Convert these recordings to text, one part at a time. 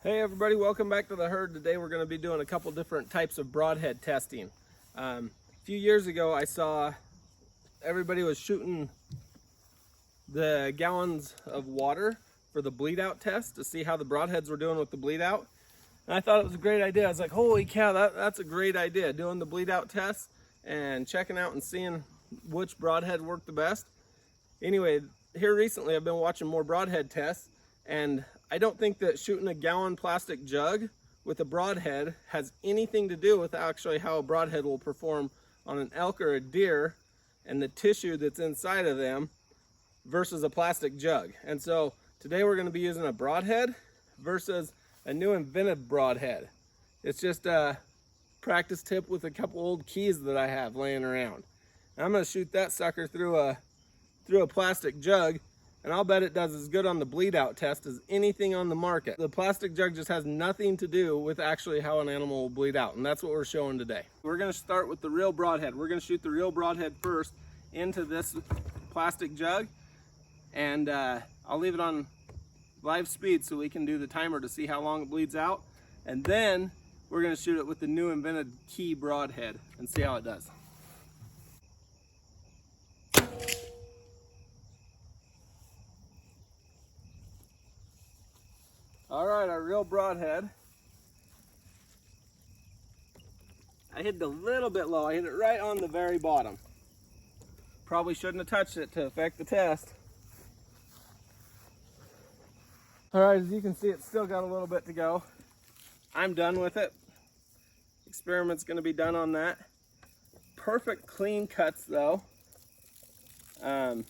Hey everybody, welcome back to the herd. Today we're going to be doing a couple different types of broadhead testing. A few years ago I saw everybody was shooting the gallons of water for the bleed out test to see how the broadheads were doing with the bleed out. And I thought it was a great idea. I was like, holy cow, that's a great idea, doing the bleed out test and checking out and seeing which broadhead worked the best. Anyway, here recently I've been watching more broadhead tests, and I don't think that shooting a gallon plastic jug with a broadhead has anything to do with actually how a broadhead will perform on an elk or a deer and the tissue that's inside of them versus a plastic jug. And so today we're going to be using a broadhead versus a new invented broadhead. It's just a practice tip with a couple old keys that I have laying around. And I'm going to shoot that sucker through a plastic jug, and I'll bet it does as good on the bleed out test as anything on the market. The plastic jug just has nothing to do with actually how an animal will bleed out, and that's what we're showing today. We're going to start with the real broadhead. We're going to shoot the real broadhead first into this plastic jug, and I'll leave it on live speed so we can do the timer to see how long it bleeds out, and then we're going to shoot it with the new invented key broadhead and see how it does. All right, our real broadhead. I hit it a little bit low. I hit it right on the very bottom. Probably shouldn't have touched it to affect the test. All right, as you can see, it's still got a little bit to go. I'm done with it. Experiment's gonna be done on that. Perfect clean cuts though. Gonna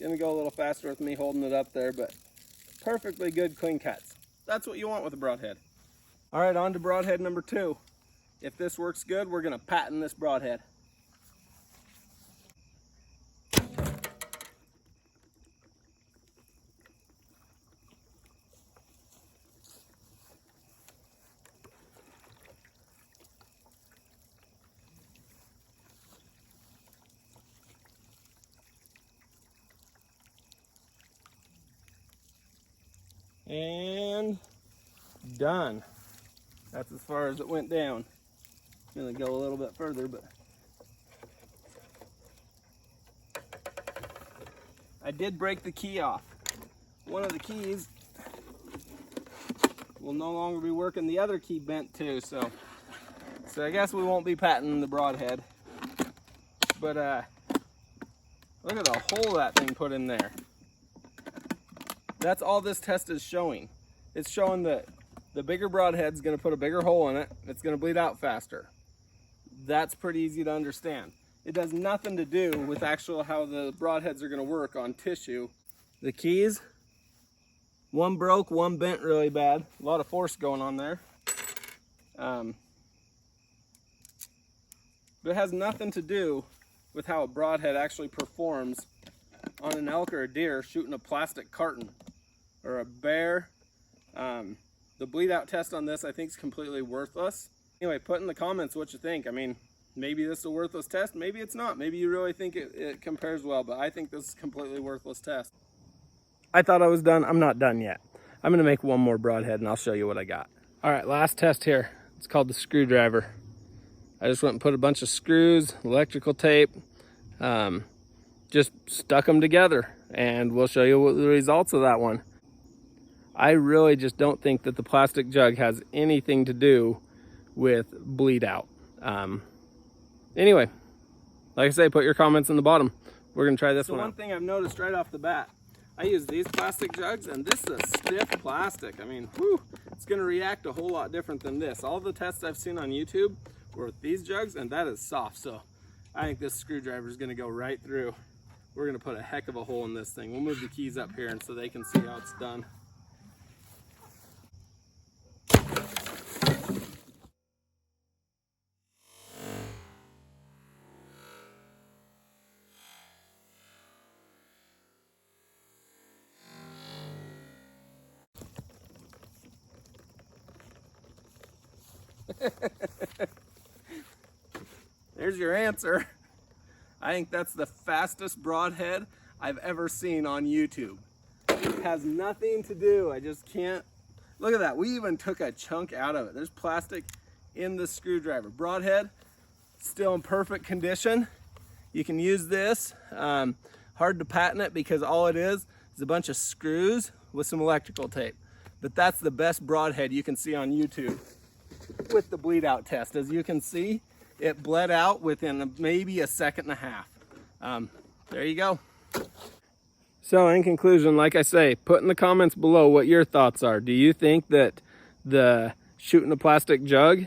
go a little faster with me holding it up there, but perfectly good clean cuts. That's what you want with a broadhead. All right, on to broadhead number 2. If this works good, we're gonna patent this broadhead. And done. That's as far as it went down. I'm gonna go a little bit further, but I did break the key off. One of the keys will no longer be working. The other key bent too, so I guess we won't be patenting the broadhead. But look at the hole that thing put in there. That's all this test is showing. It's showing that the bigger broadhead's gonna put a bigger hole in it. It's gonna bleed out faster. That's pretty easy to understand. It does nothing to do with actual how the broadheads are gonna work on tissue. The keys, one broke, one bent really bad. A lot of force going on there. But it has nothing to do with how a broadhead actually performs on an elk or a deer shooting a plastic carton or a bear. The bleed out test on this I think is completely worthless. Anyway, put in the comments what you think. I mean, maybe this is a worthless test, maybe it's not. Maybe you really think it compares well, but I think this is a completely worthless test. I thought I was done. I'm not done yet. I'm gonna make one more broadhead and I'll show you what I got. All right, last test here. It's called the screwdriver. I just went and put a bunch of screws, electrical tape, just stuck them together, and we'll show you what the results of that one. I really just don't think that the plastic jug has anything to do with bleed out. Anyway, like I say, put your comments in the bottom. We're gonna try this one out. One thing I've noticed right off the bat, I use these plastic jugs, and this is a stiff plastic. I mean, whew, it's gonna react a whole lot different than this. All the tests I've seen on YouTube were with these jugs, and that is soft. So I think this screwdriver is gonna go right through. We're gonna put a heck of a hole in this thing. We'll move the keys up here and so they can see how it's done. There's your answer. I think that's the fastest broadhead I've ever seen on YouTube. It has nothing to do. I just can't Look at that. We even took a chunk out of it. There's plastic in the screwdriver. Broadhead, still in perfect condition. You can use this. Hard to patent it because all it is a bunch of screws with some electrical tape. But that's the best broadhead you can see on YouTube with the bleed out test. As you can see, it bled out within maybe a second and a half. There you go. So in conclusion, like I say, put in the comments below what your thoughts are. Do you think that the shooting a plastic jug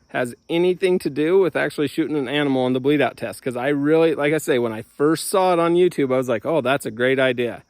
has anything to do with actually shooting an animal on the bleed out test? Because I really, like I say, when I first saw it on YouTube, I was like, oh, that's a great idea.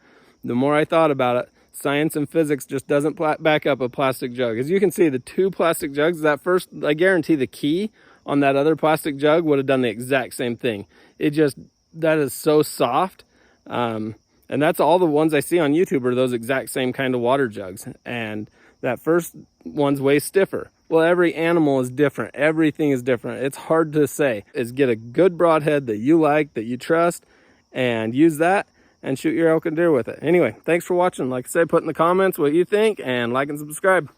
The more I thought about it, science and physics just doesn't back up a plastic jug. As you can see, the two plastic jugs, that first, I guarantee the key on that other plastic jug would have done the exact same thing. That is so soft. And that's all the ones I see on YouTube are those exact same kind of water jugs. And that first one's way stiffer. Well, every animal is different. Everything is different. It's hard to say. Is get a good broadhead that you like, that you trust, and use that and shoot your elk and deer with it. Anyway, thanks for watching. Like I said, put in the comments what you think and like and subscribe.